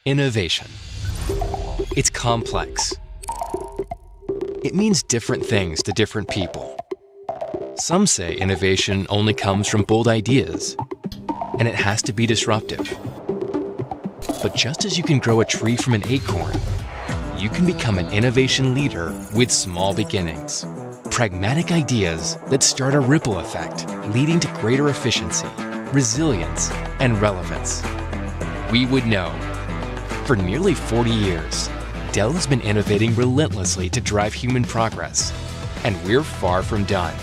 Innovation. It's complex. It means different things to different people. Some say innovation only comes from bold ideas, and it has to be disruptive. But just as you can grow a tree from an acorn, you can become an innovation leader with small beginnings. Pragmatic ideas that start a ripple effect, leading to greater efficiency, resilience, and relevance. We would know. For nearly 40 years, Dell has been innovating relentlessly to drive human progress, and we're far from done.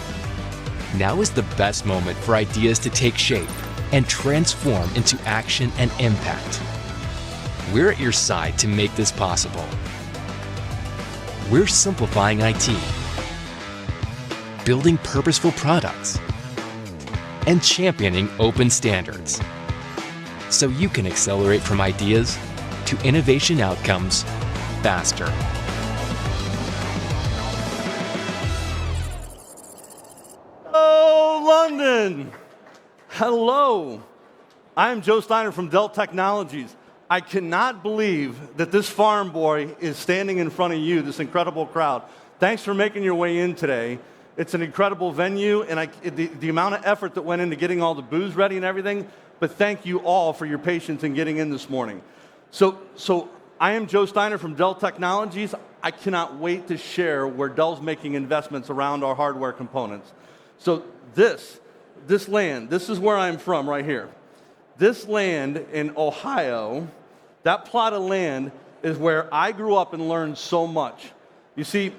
Now is the best moment for ideas to take shape and transform into action and impact. We're at your side to make this possible. We're simplifying IT, building purposeful products, and championing open standards, so you can accelerate from ideas to innovation outcomes faster. Oh, London! Hello! I'm Joe Steiner from Dell Technologies. I cannot believe that this farm boy is standing in front of you, this incredible crowd. Thanks for making your way in today. It's an incredible venue, and the amount of effort that went into getting all the booze ready and everything, but thank you all for your patience in getting in this morning. So I am Joe Steiner from Dell Technologies. I cannot wait to share where Dell's making investments around our hardware components. So this land, this is where I'm from right here. This land in Ohio, that plot of land is where I grew up and learned so much. You see,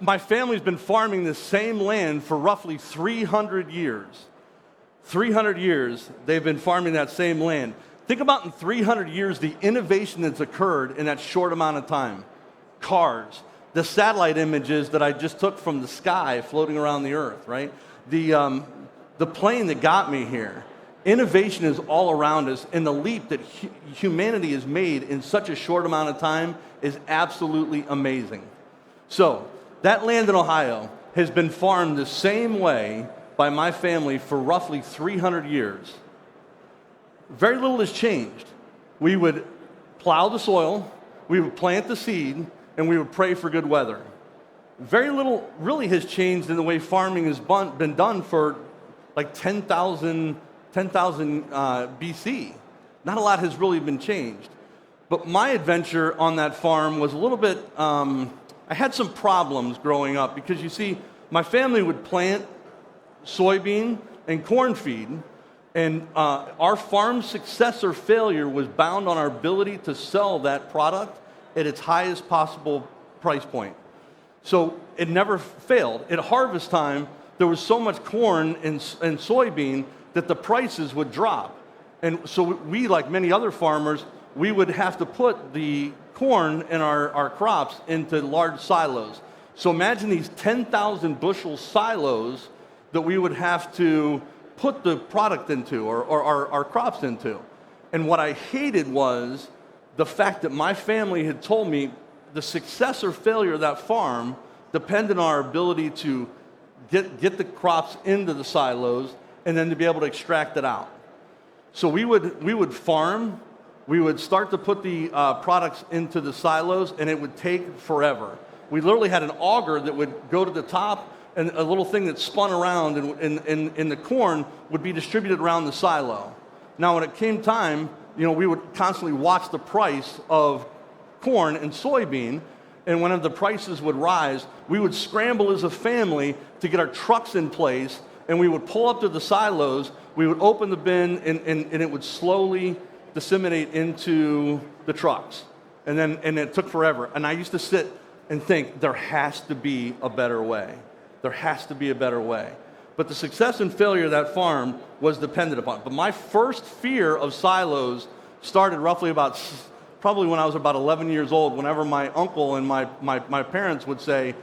my family's been farming this same land for roughly 300 years. 300 years they've been farming that same land. Think about in 300 years the innovation that's occurred in that short amount of time. Cars, the satellite images that I just took from the sky floating around the earth, right? The plane that got me here. Innovation is all around us, and the leap that humanity has made in such a short amount of time is absolutely amazing. So, that land in Ohio has been farmed the same way by my family for roughly 300 years. Very little has changed. We would plow the soil, we would plant the seed, and we would pray for good weather. Very little really has changed in the way farming has been done for like 10,000 BC. Not a lot has really been changed. But my adventure on that farm was a little bit, I had some problems growing up because you see, my family would plant soybean and corn feed, and our farm's success or failure was bound on our ability to sell that product at its highest possible price point. So it never failed. At harvest time, there was so much corn and soybean that the prices would drop. And so we, like many other farmers, we would have to put the corn and our crops into large silos. So imagine these 10,000 bushel silos that we would have to put the product into or our crops into. And what I hated was the fact that my family had told me the success or failure of that farm depended on our ability to get the crops into the silos and then to be able to extract it out. So we would farm, we would start to put the products into the silos, and it would take forever. We literally had an auger that would go to the top, and a little thing that spun around and the corn would be distributed around the silo. Now when it came time, we would constantly watch the price of corn and soybean, and when the prices would rise, we would scramble as a family to get our trucks in place, and we would pull up to the silos, we would open the bin, and it would slowly disseminate into the trucks. And it took forever. And I used to sit and think, there has to be a better way. There has to be a better way. But the success and failure of that farm was dependent upon it. But my first fear of silos started roughly probably when I was about 11 years old, whenever my uncle and my parents would say,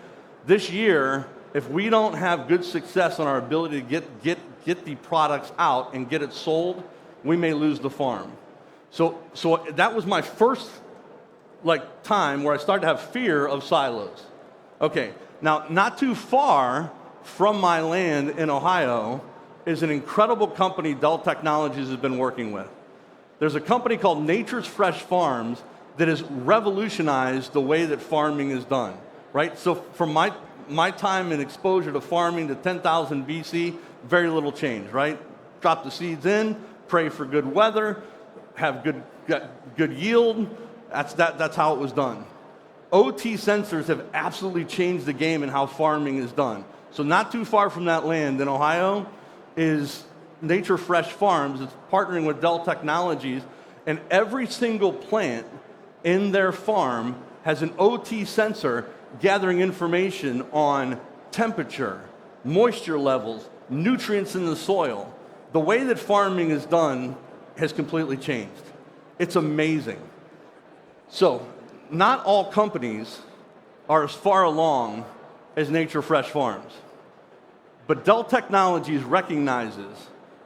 this year, if we don't have good success on our ability to get the products out and get it sold, we may lose the farm. So that was my first time where I started to have fear of silos. Okay, now not too far from my land in Ohio is an incredible company Dell Technologies has been working with. There's a company called Nature's Fresh Farms that has revolutionized the way that farming is done, right? So from my time and exposure to farming to 10,000 BC, very little change, right? Drop the seeds in, pray for good weather, have good yield. That's how it was done. OT sensors have absolutely changed the game in how farming is done. So not too far from that land in Ohio is Nature Fresh Farms. It's partnering with Dell Technologies, and every single plant in their farm has an OT sensor gathering information on temperature, moisture levels, nutrients in the soil. The way that farming is done has completely changed. It's amazing. So, not all companies are as far along as Nature Fresh Farms. But Dell Technologies recognizes,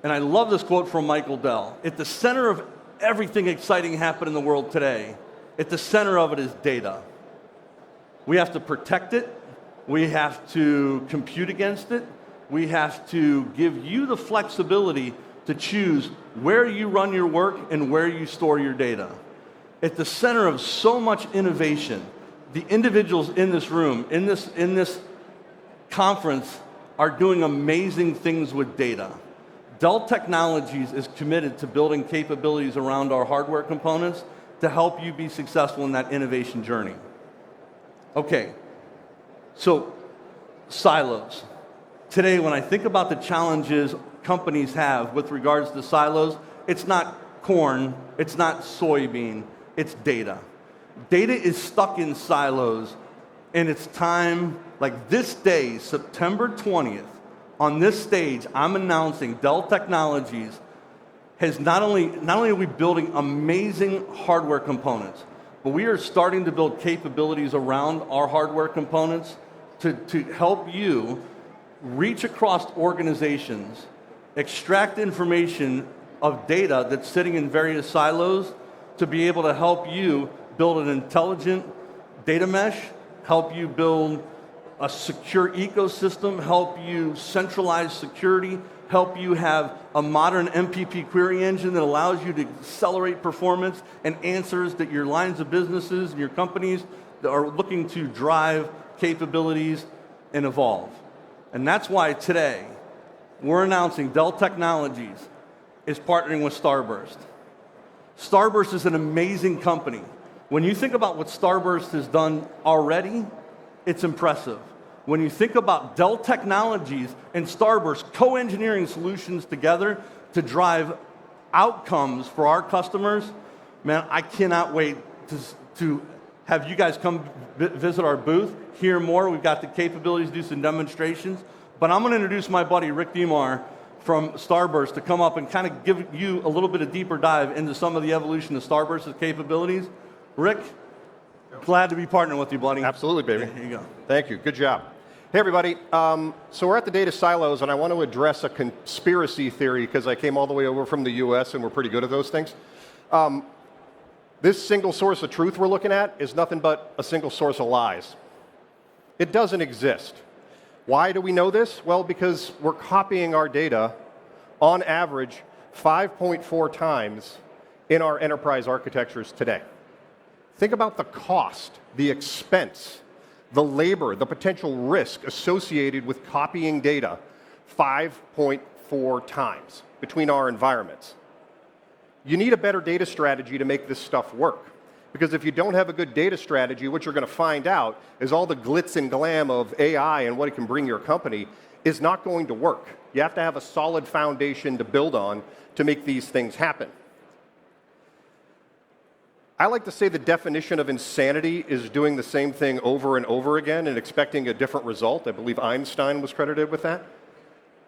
and I love this quote from Michael Dell, at the center of everything exciting happening in the world today, at the center of it is data. We have to protect it. We have to compute against it. We have to give you the flexibility to choose where you run your work and where you store your data. At the center of so much innovation, the individuals in this room, in this conference, are doing amazing things with data. Dell Technologies is committed to building capabilities around our hardware components to help you be successful in that innovation journey. Okay, so silos. Today, when I think about the challenges companies have with regards to silos, it's not corn, it's not soybean, it's data. Data is stuck in silos, and it's time, like this day, September 20th, on this stage, I'm announcing Dell Technologies has not only are we building amazing hardware components, but we are starting to build capabilities around our hardware components to help you reach across organizations, extract information of data that's sitting in various silos to be able to help you build an intelligent data mesh, help you build a secure ecosystem, help you centralize security, help you have a modern MPP query engine that allows you to accelerate performance and answers that your lines of businesses and your companies that are looking to drive capabilities and evolve. And that's why today we're announcing Dell Technologies is partnering with STARBURST. STARBURST is an amazing company. When you think about what STARBURST has done already, it's impressive. When you think about Dell Technologies and STARBURST co-engineering solutions together to drive outcomes for our customers, man, I cannot wait to have you guys come visit our booth, hear more. We've got the capabilities to do some demonstrations. But I'm going to introduce my buddy, Rick DEMARE, from STARBURST to come up and kind of give you a little bit of deeper dive into some of the evolution of STARBURST's capabilities. Rick, glad to be partnering with you, buddy. Absolutely, baby. Here you go. Thank you. Good job. Hey, everybody. So we're at the data silos, and I want to address a conspiracy theory because I came all the way over from the US, and we're pretty good at those things. This single source of truth we're looking at is nothing but a single source of lies. It doesn't exist. Why do we know this? Well, because we're copying our data on average 5.4 times in our enterprise architectures today. Think about the cost, the expense, the labor, the potential risk associated with copying data 5.4 times between our environments. You need a better data strategy to make this stuff work. Because if you don't have a good data strategy, what you're going to find out is all the glitz and glam of AI and what it can bring your company is not going to work. You have to have a solid foundation to build on to make these things happen. I like to say the definition of insanity is doing the same thing over and over again and expecting a different result. I believe Einstein was credited with that.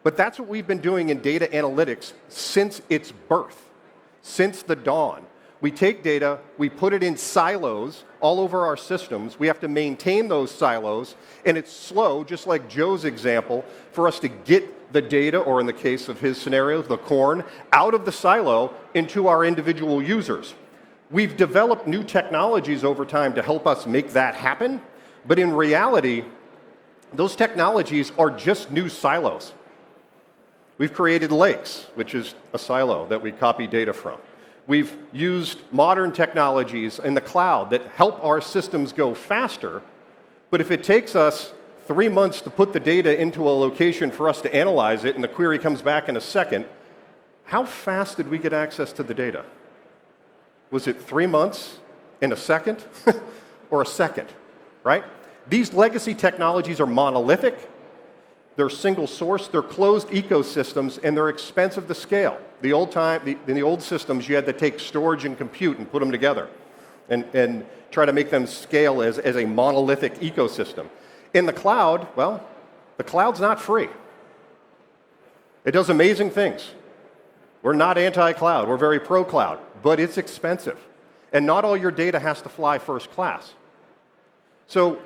But that's what we've been doing in data analytics since its birth, since the dawn. We take data, we put it in silos all over our systems. We have to maintain those silos, and it's slow, just like Joe's example, for us to get the data, or in the case of his scenario, the corn, out of the silo into our individual users. We've developed new technologies over time to help us make that happen, but in reality, those technologies are just new silos. We've created lakes, which is a silo that we copy data from. We've used modern technologies in the cloud that help our systems go faster, but if it takes us 3 months to put the data into a location for us to analyze it and the query comes back in a second, how fast did we get access to the data? Was it 3 months in a second or a second, right? These legacy technologies are monolithic, they're single source, they're closed ecosystems, and they're expensive to scale. In the old systems, you had to take storage and compute and put them together and try to make them scale as a monolithic ecosystem. In the cloud, well, the cloud's not free. It does amazing things. We're not anti-cloud, we're very pro-cloud, but it's expensive. And not all your data has to fly first class. So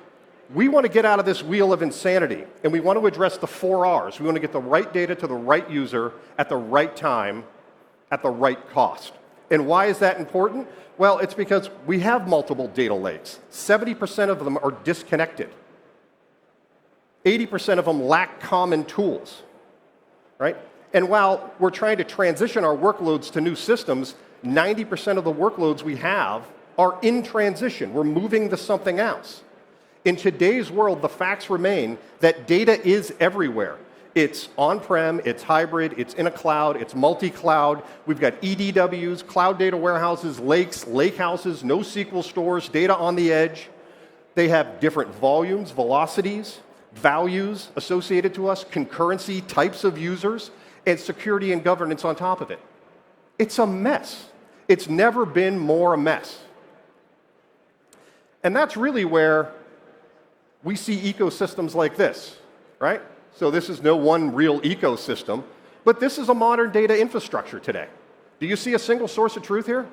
we want to get out of this wheel of insanity, and we want to address the 4 R's. We want to get the right data to the right user at the right time, at the right cost. And why is that important? Well, it's because we have multiple data lakes. 70% of them are disconnected. 80% of them lack common tools, right? And while we're trying to transition our workloads to new systems, 90% of the workloads we have are in transition. We're moving to something else. In today's world, the facts remain that data is everywhere. It's on-prem, it's hybrid, it's in a cloud, it's multi-cloud. We've got EDWs, cloud data warehouses, lakes, lakehouses, NoSQL stores, data on the edge. They have different volumes, velocities, values associated to us, concurrency, types of users, and security and governance on top of it. It's a mess. It's never been more a mess. And that's really where we see ecosystems like this, right? So this is no one real ecosystem, but this is a modern data infrastructure today. Do you see a single source of truth here?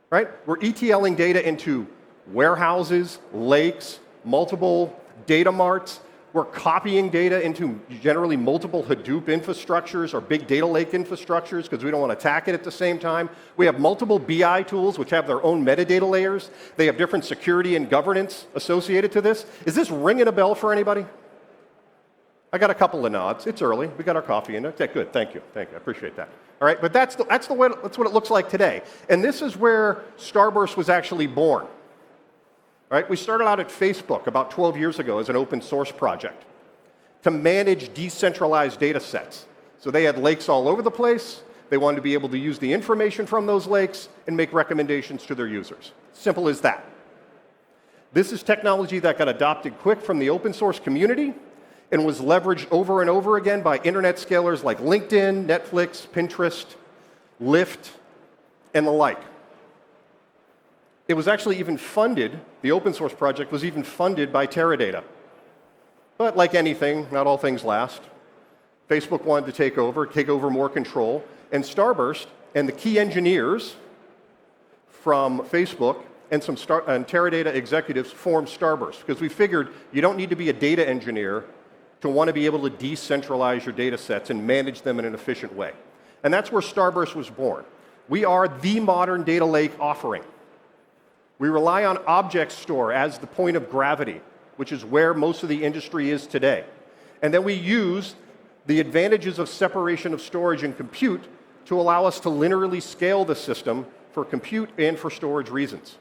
Right? We're ETLing data into warehouses, lakes, multiple data marts. We're copying data into generally multiple Hadoop infrastructures or big data lake infrastructures because we don't want to attack it at the same time. We have multiple BI tools which have their own metadata layers. They have different security and governance associated to this. Is this ringing a bell for anybody? I got a couple of nods. It's early. We got our coffee in it. Okay, good. Thank you. Thank you. I appreciate that. All right, but that's what it looks like today. And this is where STARBURST was actually born. Right? We started out at Facebook about 12 years ago as an open source project to manage decentralized data sets. So they had lakes all over the place. They wanted to be able to use the information from those lakes and make recommendations to their users. Simple as that. This is technology that got adopted quick from the open source community and was leveraged over and over again by internet scalers like LinkedIn, Netflix, Pinterest, Lyft, and the like. It was actually even funded, the open source project was even funded by Teradata. But like anything, not all things last. Facebook wanted to take over more control, and STARBURST and the key engineers from Facebook and some Teradata executives formed STARBURST because we figured you don't need to be a data engineer to want to be able to decentralize your data sets and manage them in an efficient way. And that's where STARBURST was born. We are the modern data lake offering. We rely on object store as the point of gravity, which is where most of the industry is today. And then we use the advantages of separation of storage and compute to allow us to linearly scale the system for compute and for storage reasons.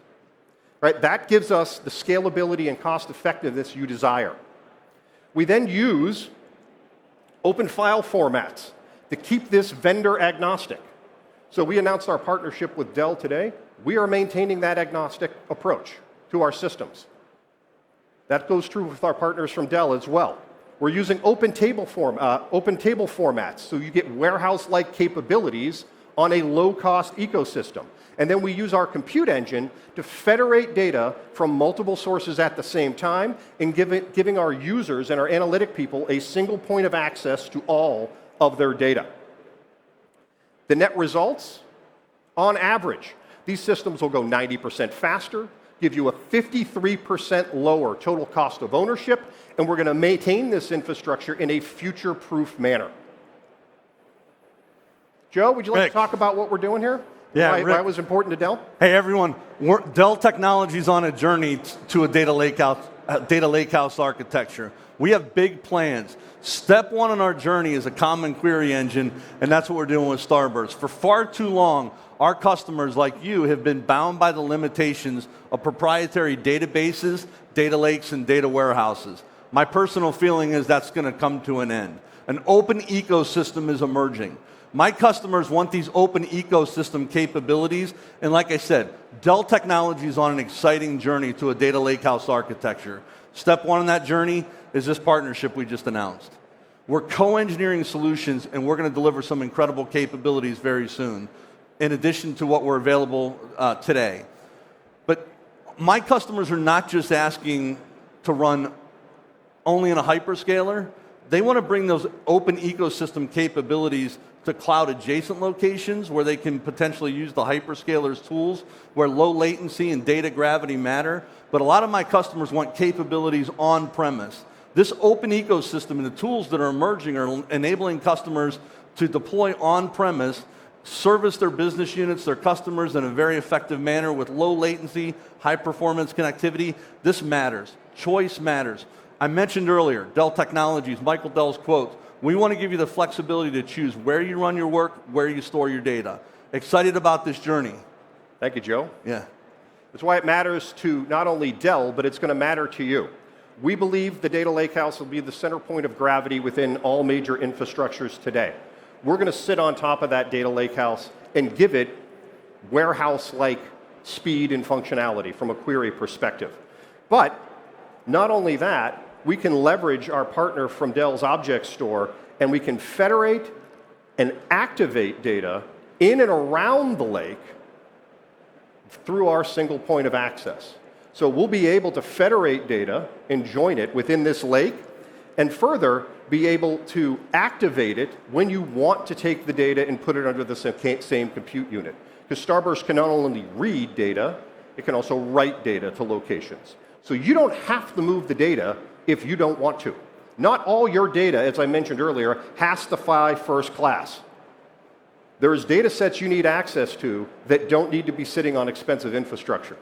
Right? That gives us the scalability and cost effectiveness you desire. We then use open file formats to keep this vendor agnostic. So we announced our partnership with Dell today. We are maintaining that agnostic approach to our systems. That goes true with our partners from Dell as well. We're using open table formats, so you get warehouse-like capabilities on a low-cost ecosystem. And then we use our compute engine to federate data from multiple sources at the same time and giving our users and our analytic people a single point of access to all of their data. The net results, on average, these systems will go 90% faster, give you a 53% lower total cost of ownership, and we're going to maintain this infrastructure in a future-proof manner. Joe, would you like to talk about what we're doing here? Yeah, why it was important to Dell? Hey, everyone. Dell Technologies on a journey to a data lakehouse architecture. We have big plans. Step one on our journey is a common query engine, and that's what we're doing with STARBURST. For far too long, our customers, like you, have been bound by the limitations of proprietary databases, data lakes, and data warehouses. My personal feeling is that's going to come to an end. An open ecosystem is emerging. My customers want these open ecosystem capabilities, and like I said, Dell Technologies is on an exciting journey to a data lakehouse architecture. Step one in that journey is this partnership we just announced. We're co-engineering solutions, and we're going to deliver some incredible capabilities very soon, in addition to what were available today. But my customers are not just asking to run only in a hyperscaler. They want to bring those open ecosystem capabilities to cloud adjacent locations where they can potentially use the hyperscalers tools where low latency and data gravity matter. But a lot of my customers want capabilities on premise. This open ecosystem and the tools that are emerging are enabling customers to deploy on premise, service their business units, their customers in a very effective manner with low latency, high performance connectivity. This matters. Choice matters. I mentioned earlier, Dell Technologies, Michael Dell's quote, we want to give you the flexibility to choose where you run your work, where you store your data. Excited about this journey. Thank you, Joe. Yeah. That's why it matters to not only Dell, but it's going to matter to you. We believe the data lakehouse will be the center point of gravity within all major infrastructures today. We're going to sit on top of that data lakehouse and give it warehouse-like speed and functionality from a query perspective. But not only that, we can leverage our partner from Dell's object store, and we can federate and activate data in and around the lake through our single point of access. So we'll be able to federate data and join it within this lake, and further be able to activate it when you want to take the data and put it under the same compute unit. Because STARBURST can not only read data, it can also write data to locations. So you don't have to move the data if you don't want to. Not all your data, as I mentioned earlier, has to fly first class. There's data sets you need access to that don't need to be sitting on expensive infrastructure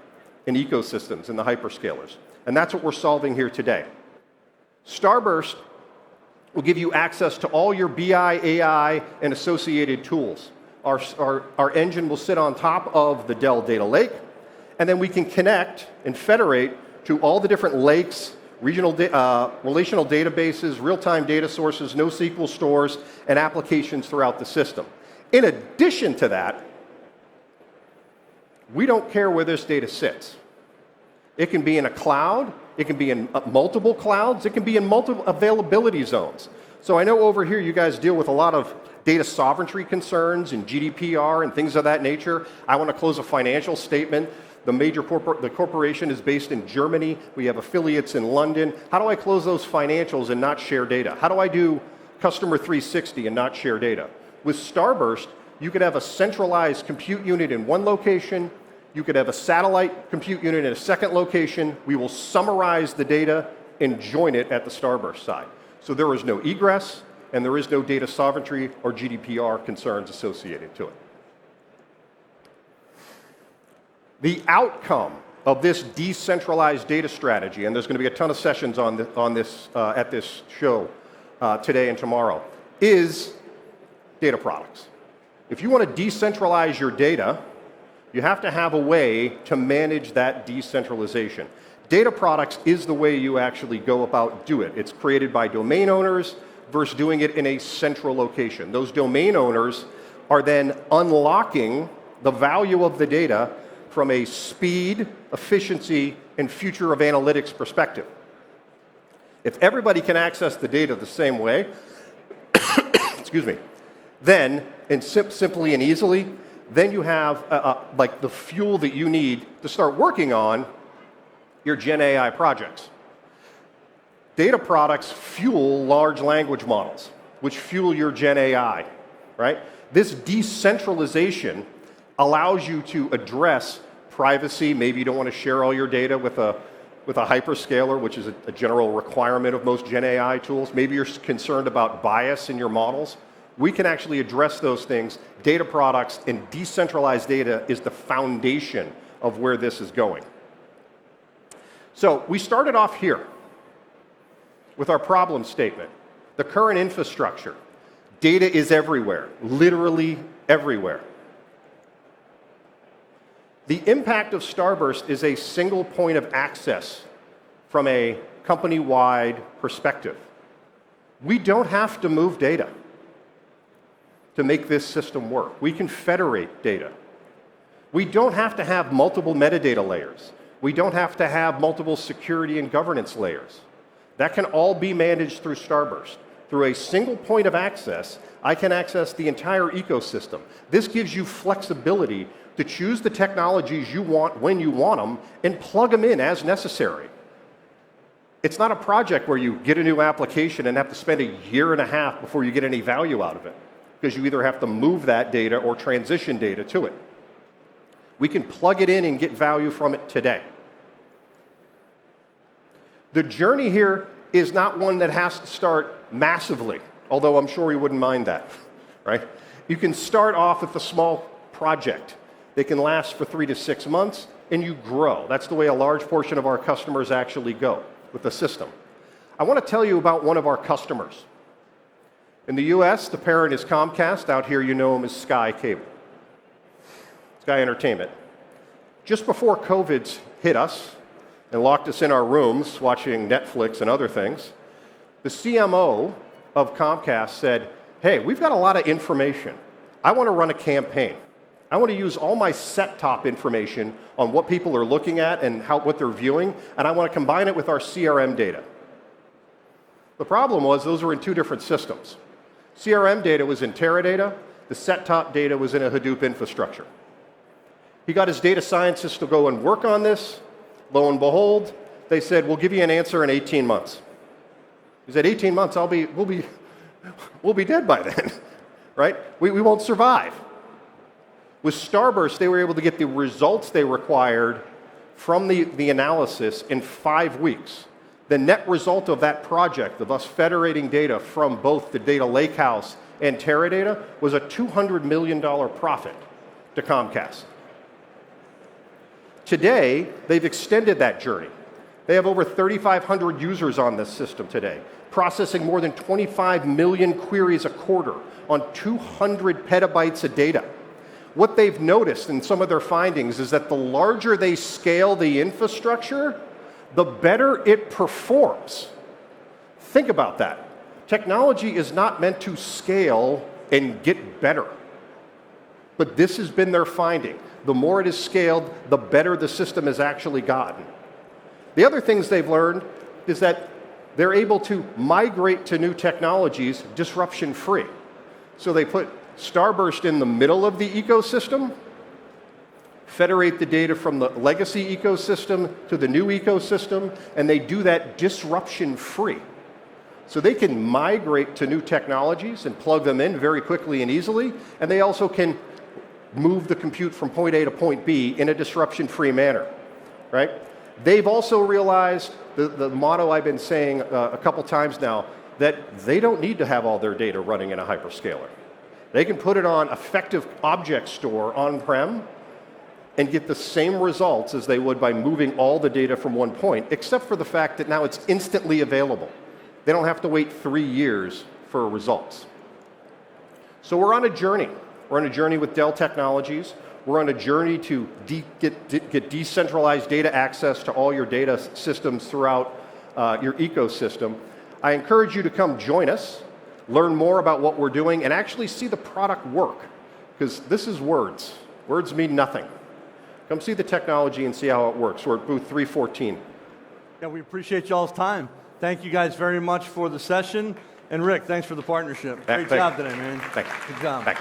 and ecosystems in the hyperscalers. And that's what we're solving here today. STARBURST will give you access to all your BI, AI, and associated tools. Our engine will sit on top of the Dell Data Lake, and then we can connect and federate to all the different lakes, relational databases, real-time data sources, NoSQL stores, and applications throughout the system. In addition to that, we don't care where this data sits. It can be in a cloud, it can be in multiple clouds, it can be in multiple availability zones. So I know over here you guys deal with a lot of data sovereignty concerns and GDPR and things of that nature. I want to close a financial statement. The corporation is based in Germany. We have affiliates in London. How do I close those financials and not share data? How do I do customer 360 and not share data? With STARBURST, you could have a centralized compute unit in one location. You could have a satellite compute unit in a second location. We will summarize the data and join it at the STARBURST side. So there is no egress, and there is no data sovereignty or GDPR concerns associated to it. The outcome of this decentralized data strategy, and there's going to be a ton of sessions on this at this show today and tomorrow, is data products. If you want to decentralize your data, you have to have a way to manage that decentralization. Data products is the way you actually go about do it. It's created by domain owners versus doing it in a central location. Those domain owners are then unlocking the value of the data from a speed, efficiency, and future of analytics perspective. If everybody can access the data the same way, excuse me, then, and simply and easily, then you have like the fuel that you need to start working on your GenAI projects. Data products fuel large language models, which fuel your GenAI, right? This decentralization allows you to address privacy. Maybe you don't want to share all your data with a hyperscaler, which is a general requirement of most GenAI tools. Maybe you're concerned about bias in your models. We can actually address those things. Data products and decentralized data is the foundation of where this is going. So we started off here with our problem statement. The current infrastructure. Data is everywhere, literally everywhere. The impact of Starburst is a single point of access from a company-wide perspective. We don't have to move data to make this system work. We can federate data. We don't have to have multiple metadata layers. We don't have to have multiple security and governance layers. That can all be managed through Starburst. Through a single point of access, I can access the entire ecosystem. This gives you flexibility to choose the technologies you want when you want them and plug them in as necessary. It's not a project where you get a new application and have to spend a year and a half before you get any value out of it, because you either have to move that data or transition data to it. We can plug it in and get value from it today. The journey here is not one that has to start massively, although I'm sure you wouldn't mind that, right? You can start off with a small project. They can last for 3 to 6 months, and you grow. That's the way a large portion of our customers actually go with the system. I want to tell you about one of our customers. In the US, the parent is Comcast. Out here, you know them as Sky Cable, Sky Entertainment. Just before COVID hit us and locked us in our rooms watching Netflix and other things, the CMO of Comcast said, hey, we've got a lot of information. I want to run a campaign. I want to use all my set-top information on what people are looking at and what they're viewing, and I want to combine it with our CRM data. The problem was those were in 2 different systems. CRM data was in Teradata. The set-top data was in a Hadoop infrastructure. He got his data scientists to go and work on this. Lo and behold, they said, we'll give you an answer in 18 months. He said, 18 months, we'll be dead by then, right? We won't survive. With Starburst, they were able to get the results they required from the analysis in 5 weeks. The net result of that project, of us federating data from both the data lakehouse and Teradata, was a $200 million profit to Comcast. Today, they've extended that journey. They have over 3,500 users on this system today, processing more than 25 million queries a quarter on 200 petabytes of data. What they've noticed in some of their findings is that the larger they scale the infrastructure, the better it performs. Think about that. Technology is not meant to scale and get better. But this has been their finding. The more it is scaled, the better the system has actually gotten. The other things they've learned is that they're able to migrate to new technologies disruption-free. So they put Starburst in the middle of the ecosystem, federate the data from the legacy ecosystem to the new ecosystem, and they do that disruption-free. So they can migrate to new technologies and plug them in very quickly and easily, and they also can move the compute from point A to point B in a disruption-free manner, right? They've also realized the motto I've been saying a couple times now, that they don't need to have all their data running in a hyperscaler. They can put it on effective object store on-prem and get the same results as they would by moving all the data from one point, except for the fact that now it's instantly available. They don't have to wait 3 years for results. So we're on a journey. We're on a journey with Dell Technologies. We're on a journey to get decentralized data access to all your data systems throughout your ecosystem. I encourage you to come join us, learn more about what we're doing, and actually see the product work, because this is words. Words mean nothing. Come see the technology and see how it works. We're at booth 314. Yeah, we appreciate y'all's time. Thank you guys very much for the session. And Rick, thanks for the partnership. Great job today, man. Thanks. Good job. Thanks.